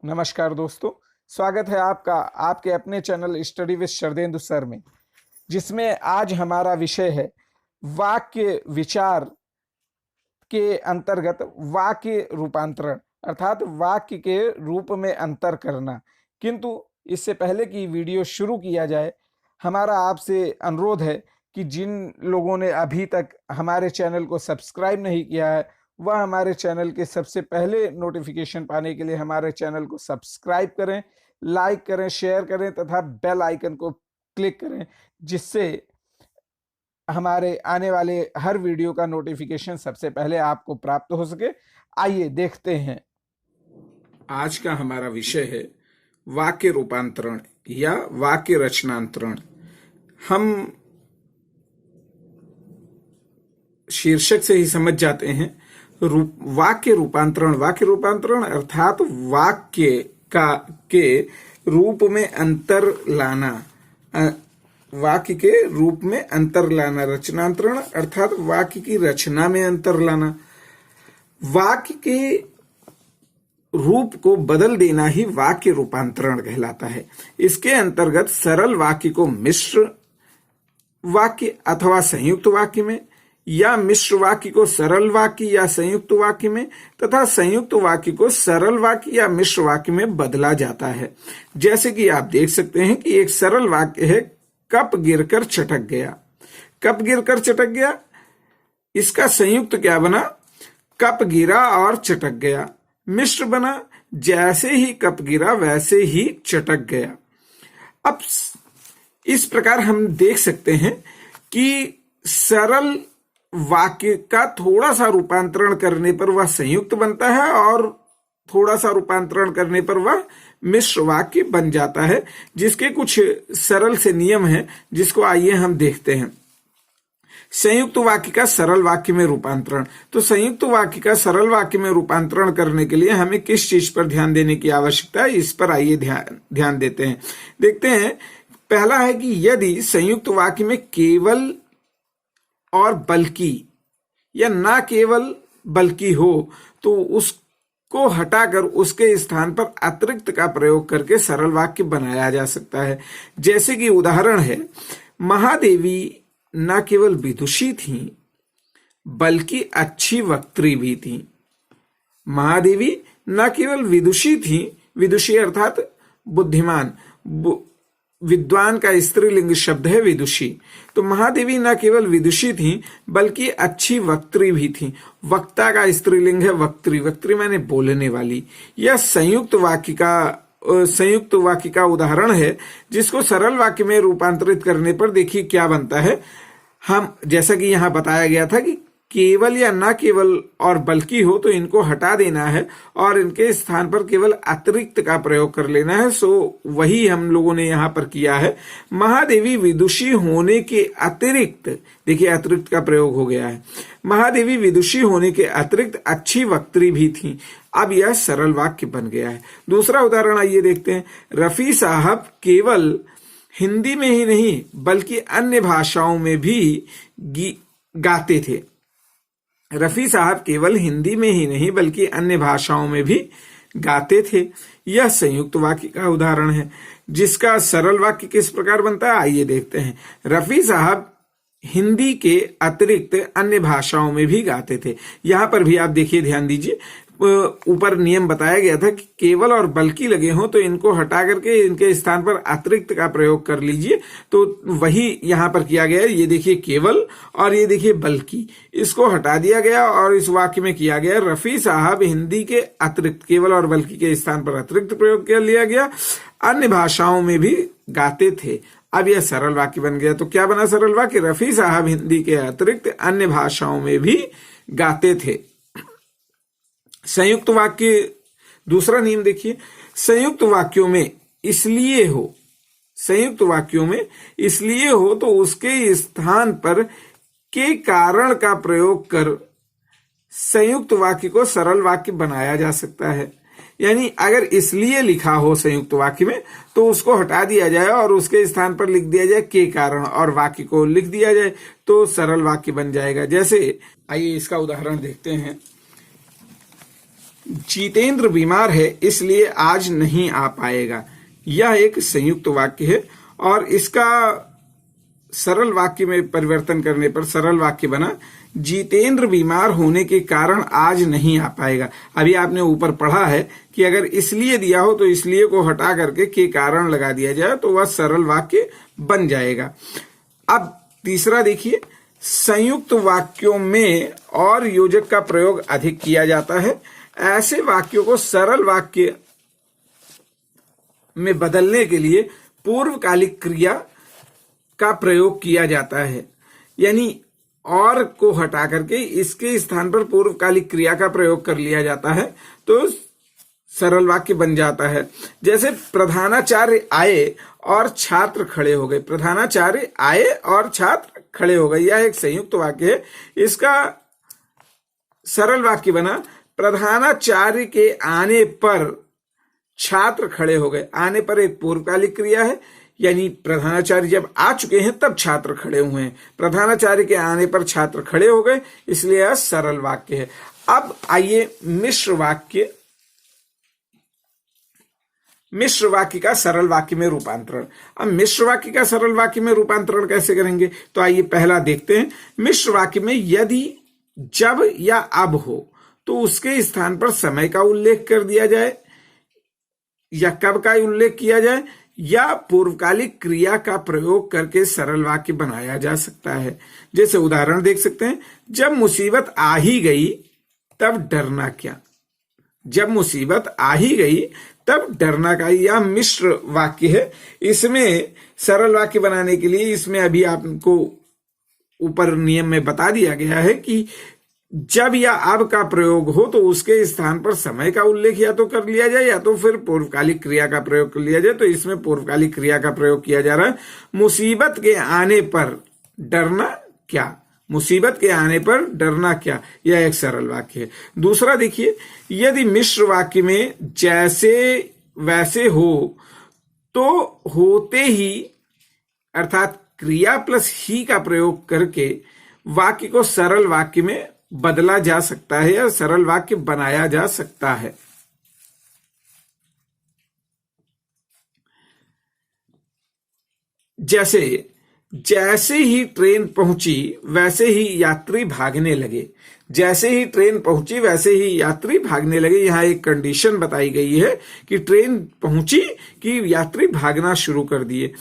नमस्कार दोस्तों, स्वागत है आपका आपके अपने channel study with Sharadendu sir में, जिसमें आज हमारा विषय है वाक्य विचार के अंतर्गत वाक्य रूपांतरण अर्थात वाक्य के रूप में अंतर करना। किंतु इससे पहले कि वीडियो शुरू किया जाए, हमारा आपसे अनुरोध है कि जिन लोगों ने अभी तक हमारे चैनल को सब्सक्राइब नहीं किया है, वह हमारे चैनल के सबसे पहले नोटिफिकेशन पाने के लिए हमारे चैनल को सब्सक्राइब करें, लाइक करें, शेयर करें तथा बेल आइकन को क्लिक करें, जिससे हमारे आने वाले हर वीडियो का नोटिफिकेशन सबसे पहले आपको प्राप्त हो सके। आइए देखते हैं। आज का हमारा विषय है वाक्य रूपांतरण या वाक्य रचनांतरण। हम शीर्षक से ही समझ जाते हैं। वाक्य रूपांतरण अर्थात वाक्य के रूप में अंतर लाना, वाक्य के रूप में अंतर लाना। रचनांतरण अर्थात वाक्य की रचना में अंतर लाना। वाक्य के रूप को बदल देना ही वाक्य रूपांतरण कहलाता है। इसके अंतर्गत सरल वाक्य को मिश्र वाक्य अथवा संयुक्त वाक्य में, या मिश्र वाक्य को सरल वाक्य या संयुक्त वाक्य में, तथा संयुक्त वाक्य को सरल वाक्य या मिश्र वाक्य में बदला जाता है। जैसे कि आप देख सकते हैं कि एक सरल वाक्य है, कप गिरकर चटक गया। कप गिरकर चटक गया, इसका संयुक्त क्या बना? कप गिरा और चटक गया। मिश्र बना, जैसे ही कप गिरा वैसे ही चटक गया। अब इस प्रकार हम देख सकते हैं कि सरल वाक्य का थोड़ा सा रूपांतरण करने पर वह संयुक्त बनता है और थोड़ा सा रूपांतरण करने पर वह मिश्र वाक्य बन जाता है, जिसके कुछ सरल से नियम हैं, जिसको आइए हम देखते हैं। संयुक्त वाक्य का सरल वाक्य में रूपांतरण। तो संयुक्त वाक्य का सरल वाक्य में रूपांतरण करने के लिए हमें किस चीज पर ध्यान देने की आवश्यकता है, इस पर आइए ध्यान देते हैं। देखते हैं। पहला है कि यदि संयुक्त वाक्य में केवल और बल्कि या ना केवल बल्कि हो, तो उसको हटाकर उसके स्थान पर अतिरिक्त का प्रयोग करके सरल वाक्य बनाया जा सकता है। जैसे कि उदाहरण है, महादेवी न केवल विदुषी थी बल्कि अच्छी वक्त्री भी थी। महादेवी न केवल विदुषी थी, विदुषी अर्थात बुद्धिमान, विद्वान का स्त्रीलिंग शब्द है विदुषी। तो महादेवी न केवल विदुषी थी बल्कि अच्छी वक्त्री भी थी। वक्ता का स्त्रीलिंग है वक्त्री, वक्त्री माने बोलने वाली। यह संयुक्त वाक्य का उदाहरण है, जिसको सरल वाक्य में रूपांतरित करने पर देखिए क्या बनता है। हम जैसा कि यहाँ बताया गया था कि केवल या ना केवल और बल्कि हो तो इनको हटा देना है और इनके स्थान पर केवल अतिरिक्त का प्रयोग कर लेना है। सो वही हम लोगों ने यहाँ पर किया है। महादेवी विदुषी होने के अतिरिक्त, देखिए अतिरिक्त का प्रयोग हो गया है। महादेवी विदुषी होने के अतिरिक्त अच्छी वक्त्री भी थी। अब यह सरल वाक्य बन गया है। दूसरा उदाहरण आइए देखते हैं। रफी साहब केवल हिंदी में ही नहीं बल्कि अन्य भाषाओं में भी गाते थे। रफी साहब केवल हिंदी में ही नहीं बल्कि अन्य भाषाओं में भी गाते थे। यह संयुक्त वाक्य का उदाहरण है, जिसका सरल वाक्य किस प्रकार बनता है, आइए देखते हैं। रफी साहब हिंदी के अतिरिक्त अन्य भाषाओं में भी गाते थे। यहां पर भी आप देखिए, ध्यान दीजिए, ऊपर नियम बताया गया था कि केवल और बल्कि लगे हों तो इनको हटा करके इनके स्थान पर अतिरिक्त का प्रयोग कर लीजिए। तो वही यहां पर किया गया है। ये देखिए केवल और ये देखिए बल्कि, इसको हटा दिया गया और इस वाक्य में किया गया रफी साहब हिंदी के अतिरिक्त, केवल और बल्कि के स्थान पर अतिरिक्त प्रयोग कर लिया गया, अन्य भाषाओं में भी गाते थे। अब यह सरल वाक्य बन गया। तो क्या बना सरल वाक्य? रफी साहब हिंदी के अतिरिक्त अन्य भाषाओं में भी गाते थे। संयुक्त वाक्य, दूसरा नियम देखिए। संयुक्त वाक्यों में इसलिए हो तो उसके स्थान पर के कारण का प्रयोग कर संयुक्त वाक्य को सरल वाक्य बनाया जा सकता है। यानी अगर इसलिए लिखा हो संयुक्त वाक्य में तो उसको हटा दिया जाए और उसके स्थान पर लिख दिया जाए के कारण और वाक्य को लिख दिया जाए तो सरल वाक्य बन जाएगा। जैसे आइए इसका उदाहरण देखते हैं। जितेंद्र बीमार है इसलिए आज नहीं आ पाएगा। यह एक संयुक्त वाक्य है और इसका सरल वाक्य में परिवर्तन करने पर सरल वाक्य बना जितेंद्र बीमार होने के कारण आज नहीं आ पाएगा। अभी आपने ऊपर पढ़ा है कि अगर इसलिए दिया हो तो इसलिए को हटा करके के कारण लगा दिया जाए तो वह सरल वाक्य बन जाएगा। अब तीसरा देखिए, संयुक्त वाक्यों में और योजक का प्रयोग अधिक किया जाता है। ऐसे वाक्यों को सरल वाक्य में बदलने के लिए पूर्वकालिक क्रिया का प्रयोग किया जाता है, यानी और को हटा करके इसके स्थान पर पूर्वकालिक क्रिया का प्रयोग कर लिया जाता है तो सरल वाक्य बन जाता है। जैसे प्रधानाचार्य आए और छात्र खड़े हो गए। प्रधानाचार्य आए और छात्र खड़े हो गए, यह एक संयुक्त वाक्य है। इसका सरल वाक्य बना प्रधानाचार्य के आने पर छात्र खड़े हो गए। आने पर एक पूर्वकालिक क्रिया है, यानी प्रधानाचार्य जब आ चुके हैं तब छात्र खड़े हुए हैं। प्रधानाचार्य के आने पर छात्र खड़े हो गए, इसलिए यह सरल वाक्य है। अब आइए मिश्र वाक्य, मिश्र वाक्य का सरल वाक्य में रूपांतरण। अब मिश्र वाक्य का सरल वाक्य में रूपांतरण कैसे करेंगे, तो आइए पहला देखते हैं। मिश्र वाक्य में यदि जब या अब हो तो उसके स्थान पर समय का उल्लेख कर दिया जाए या कब का उल्लेख किया जाए या पूर्वकालिक क्रिया का प्रयोग करके सरल वाक्य बनाया जा सकता है। जैसे उदाहरण देख सकते हैं, जब मुसीबत आ ही गई तब डरना क्या। जब मुसीबत आ ही गई तब डरना क्या, यह मिश्र वाक्य है। इसमें सरल वाक्य बनाने के लिए इसमें अभी आपको ऊपर नियम में बता दिया गया है कि जब या अब का प्रयोग हो तो उसके स्थान पर समय का उल्लेख या तो कर लिया जाए या तो फिर पूर्वकालिक क्रिया का प्रयोग कर लिया जाए। तो इसमें पूर्वकालिक क्रिया का प्रयोग किया जा रहा है। मुसीबत के आने पर डरना क्या, मुसीबत के आने पर डरना क्या, यह एक सरल वाक्य है। दूसरा देखिए, यदि मिश्र वाक्य में जैसे वैसे हो तो होते ही अर्थात क्रिया प्लस ही का प्रयोग करके वाक्य को सरल वाक्य में बदला जा सकता है या सरल वाक्य बनाया जा सकता है। जैसे जैसे ही ट्रेन पहुंची वैसे ही यात्री भागने लगे। जैसे ही ट्रेन पहुंची वैसे ही यात्री भागने लगे। यहां एक कंडीशन बताई गई है कि ट्रेन पहुंची कि यात्री भागना शुरू कर दिए।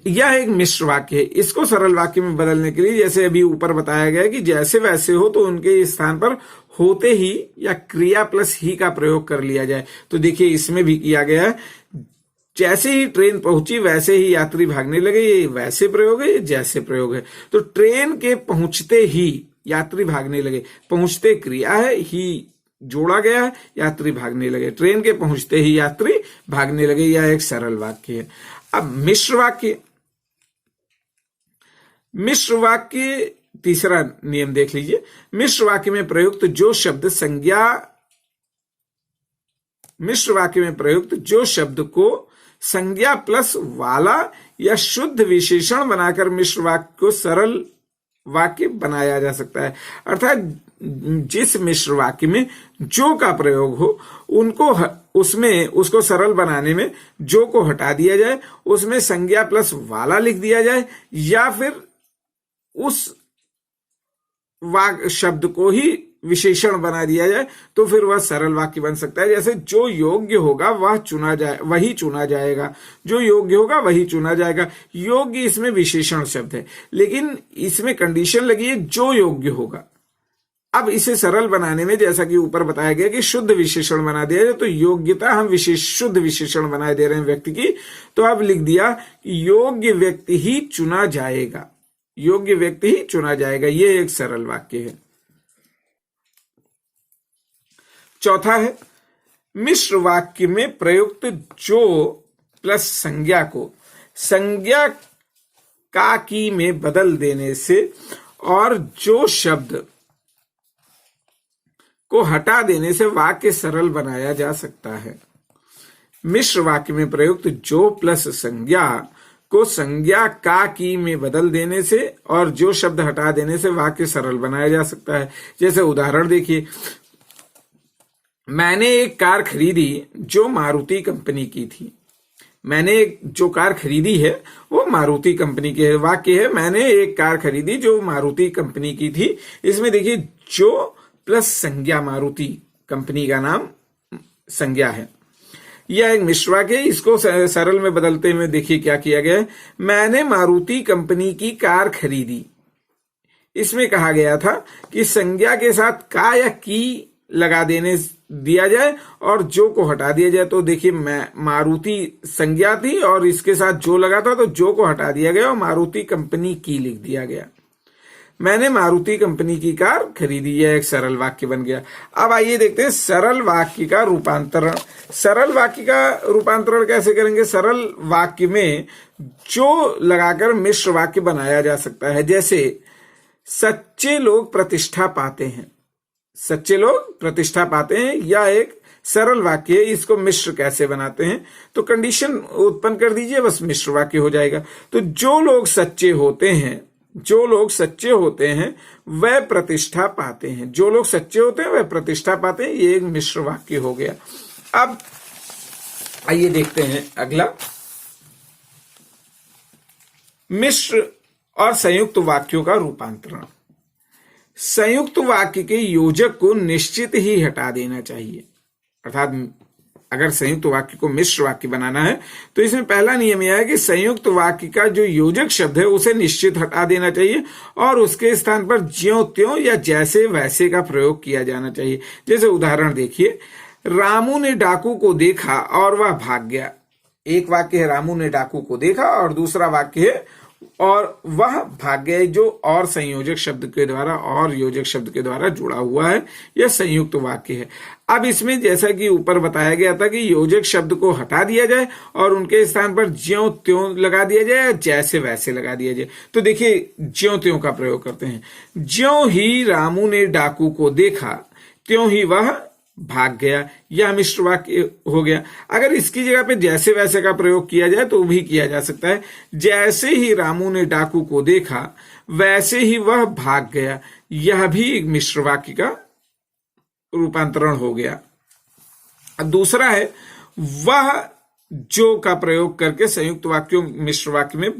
यह एक मिश्र वाक्य है। इसको सरल वाक्य में बदलने के लिए जैसे अभी ऊपर बताया गया कि जैसे वैसे हो तो उनके स्थान पर होते ही या क्रिया प्लस ही का प्रयोग कर लिया जाए। तो देखिए इसमें भी किया गया है, जैसे ही ट्रेन पहुंची वैसे ही यात्री भागने लगे। ये वैसे प्रयोग है, ये जैसे प्रयोग है। तो ट्रेन के पहुंचते ही यात्री भागने लगे। पहुंचते क्रिया है, ही जोड़ा गया है, यात्री भागने लगे। ट्रेन के पहुंचते ही यात्री भागने लगे, यह एक सरल वाक्य है। अब मिश्र वाक्य, मिश्र वाक्य तीसरा नियम देख लीजिए। मिश्र वाक्य में प्रयुक्त जो शब्द संज्ञा, मिश्र वाक्य में प्रयुक्त जो शब्द को संज्ञा प्लस वाला या शुद्ध विशेषण बनाकर मिश्र वाक्य को सरल वाक्य बनाया जा सकता है। अर्थात जिस मिश्र वाक्य में जो का प्रयोग हो उनको उसमें उसको सरल बनाने में जो को हटा दिया जाए, उसमें संज्ञा प्लस वाला लिख दिया जाए या फिर उस वाक्य शब्द को ही विशेषण बना दिया जाए तो फिर वह सरल वाक्य बन सकता है। जैसे जो योग्य होगा वह चुना जाए, वही चुना जाएगा। जो योग्य होगा वही चुना जाएगा। योग्य इसमें विशेषण शब्द है, लेकिन इसमें कंडीशन लगी है जो योग्य होगा। अब इसे सरल बनाने में जैसा कि ऊपर बताया गया कि शुद्ध विशेषण बना दिया जाए, तो योग्यता हम शुद्ध विशेषण बना दे रहे हैं व्यक्ति की, तो अब लिख दिया कि योग्य व्यक्ति ही चुना जाएगा। योग्य व्यक्ति ही चुना जाएगा, ये एक सरल वाक्य है। चौथा है, मिश्र वाक्य में प्रयुक्त जो प्लस संज्ञा को संज्ञा का की में बदल देने से और जो शब्द को हटा देने से वाक्य सरल बनाया जा सकता है। मिश्र वाक्य में प्रयुक्त जो प्लस संज्ञा को संज्ञा का की में बदल देने से और जो शब्द हटा देने से वाक्य सरल बनाया जा सकता है। जैसे उदाहरण देखिए, मैंने एक कार खरीदी जो मारुति कंपनी की थी। मैंने एक जो कार खरीदी है वो मारुति कंपनी की है। वाक्य है मैंने एक कार खरीदी जो मारुति कंपनी की थी। इसमें देखिए जो प्लस संज्ञा, मारुति कंपनी का नाम संज्ञा है। यह एक मिश्र वाक्य है। इसको सरल में बदलते हुए देखिए क्या किया गया है। मैंने मारुति कंपनी की कार खरीदी। इसमें कहा गया था कि संज्ञा के साथ का या की लगा देने दिया जाए और जो को हटा दिया जाए। तो देखिए मैं मारुति संज्ञा थी और इसके साथ जो लगा था तो जो को हटा दिया गया और मारुति कंपनी की लिख दिया गया। मैंने मारुति कंपनी की कार खरीदी। यह एक सरल वाक्य बन गया। अब आइए देखते हैं सरल वाक्य का रूपांतरण। सरल वाक्य का रूपांतरण कैसे करेंगे। सरल वाक्य में जो लगाकर मिश्र वाक्य बनाया जा सकता है। जैसे सच्चे लोग प्रतिष्ठा पाते हैं। सच्चे लोग प्रतिष्ठा पाते हैं या एक सरल वाक्य है। इसको मिश्र कैसे बनाते हैं तो कंडीशन उत्पन्न कर दीजिए, बस मिश्र वाक्य हो जाएगा। तो जो लोग सच्चे होते हैं, जो लोग सच्चे होते हैं वह प्रतिष्ठा पाते हैं। जो लोग सच्चे होते हैं वह प्रतिष्ठा पाते हैं। ये एक मिश्र वाक्य हो गया। अब आइए देखते हैं अगला, मिश्र और संयुक्त वाक्यों का रूपांतरण। संयुक्त वाक्य के योजक को निश्चित ही हटा देना चाहिए। अर्थात अगर संयुक्त वाक्य को मिश्र वाक्य बनाना है तो इसमें पहला नियम यह है कि संयुक्त वाक्य का जो योजक शब्द है उसे निश्चित हटा देना चाहिए और उसके स्थान पर ज्यों त्यों या जैसे वैसे का प्रयोग किया जाना चाहिए। जैसे उदाहरण देखिए, रामू ने डाकू को देखा और वह भाग गया। एक वाक्य है रामू ने डाकू को देखा और दूसरा वाक्य है और वह भाग गया, जो और संयोजक शब्द के द्वारा और योजक शब्द के द्वारा जुड़ा हुआ है। यह संयुक्त वाक्य है। अब इसमें जैसा कि ऊपर बताया गया था कि योजक शब्द को हटा दिया जाए और उनके स्थान पर ज्यों त्यों लगा दिया जाए, जैसे वैसे लगा दिया जाए। तो देखिए ज्यों त्यों का प्रयोग करते हैं। ज्यों ही रामू ने डाकू को देखा त्यों ही वह भाग गया। यह मिश्र वाक्य हो गया। अगर इसकी जगह पे जैसे वैसे का प्रयोग किया जाए तो भी किया जा सकता है। जैसे ही रामू ने डाकू को देखा वैसे ही वह भाग गया। यह भी एक मिश्र वाक्य का रूपांतरण हो गया। दूसरा है वह जो का प्रयोग करके संयुक्त वाक्यों मिश्र वाक्य में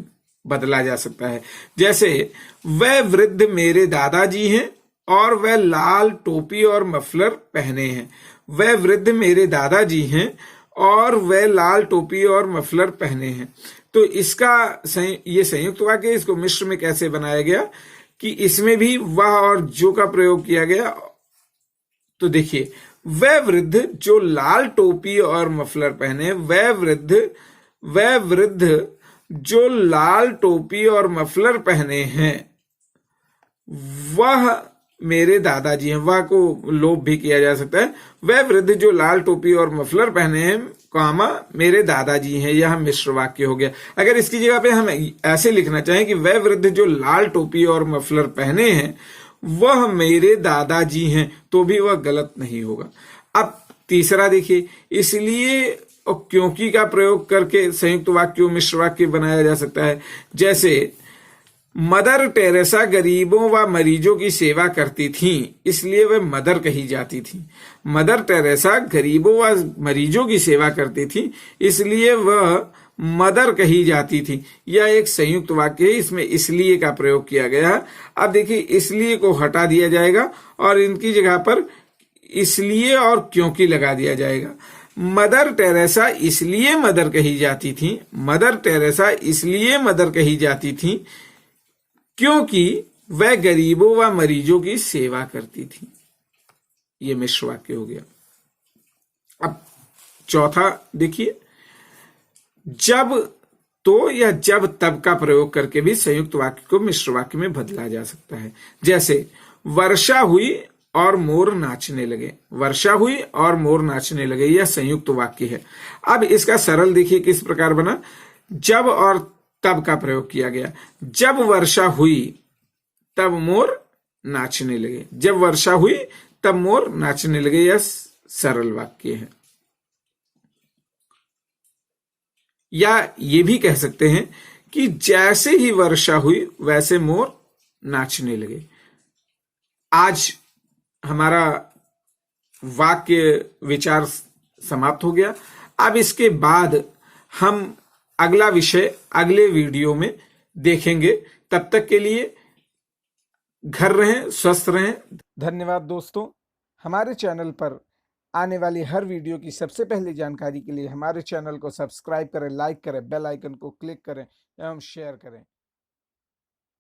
बदला जा सकता है। जैसे वह वृद्ध मेरे दादाजी हैं और वह लाल टोपी और मफलर पहने हैं। वह वृद्ध मेरे दादाजी हैं और वह लाल टोपी और मफलर पहने हैं। तो इसका ये संयुक्त वाक्य, इसको मिश्र में कैसे बनाया गया कि इसमें भी वह और जो का प्रयोग किया गया। तो देखिए वह वृद्ध जो लाल टोपी और मफलर पहने, वह वृद्ध जो लाल टोपी और मफलर पहने हैं वह मेरे दादाजी हैं। वह को लोप भी किया जा सकता है। वह वृद्ध जो लाल टोपी और मफलर पहने हैं कामा मेरे दादाजी हैं। यह मिश्र वाक्य हो गया। अगर इसकी जगह पे हम ऐसे लिखना चाहें कि वह वृद्ध जो लाल टोपी और मफलर पहने हैं वह मेरे दादाजी हैं तो भी वह गलत नहीं होगा। अब तीसरा देखिए, इसलिए और क्योंकि का प्रयोग करके संयुक्त वाक्यों मिश्र वाक्य बनाया जा सकता है। जैसे मदर टेरेसा गरीबों व मरीजों की सेवा करती थी इसलिए वह मदर कही जाती थी। मदर टेरेसा गरीबों व मरीजों की सेवा करती थी इसलिए वह मदर कही जाती थी। यह एक संयुक्त वाक्य है। इसमें इसलिए का प्रयोग किया गया है। अब देखिए इसलिए को हटा दिया जाएगा और इनकी जगह पर इसलिए और क्योंकि लगा दिया जाएगा। मदर टेरेसा इसलिए मदर कही जाती थी। मदर टेरेसा इसलिए मदर कही जाती थी क्योंकि वह गरीबों व मरीजों की सेवा करती थी। यह मिश्र वाक्य हो गया। अब चौथा देखिए, जब तो या जब तब का प्रयोग करके भी संयुक्त वाक्य को मिश्र वाक्य में बदला जा सकता है। जैसे वर्षा हुई और मोर नाचने लगे। वर्षा हुई और मोर नाचने लगे, यह संयुक्त वाक्य है। अब इसका सरल देखिए किस प्रकार बना। जब और तब का प्रयोग किया गया। जब वर्षा हुई तब मोर नाचने लगे। जब वर्षा हुई तब मोर नाचने लगे, यह सरल वाक्य है। या ये भी कह सकते हैं कि जैसे ही वर्षा हुई वैसे मोर नाचने लगे। आज हमारा वाक्य विचार समाप्त हो गया। अब इसके बाद हम अगला विषय अगले वीडियो में देखेंगे। तब तक के लिए घर रहें, स्वस्थ रहें। धन्यवाद दोस्तों। हमारे चैनल पर आने वाली हर वीडियो की सबसे पहले जानकारी के लिए हमारे चैनल को सब्सक्राइब करें, लाइक करें, बेल आइकन को क्लिक करें एवं शेयर करें।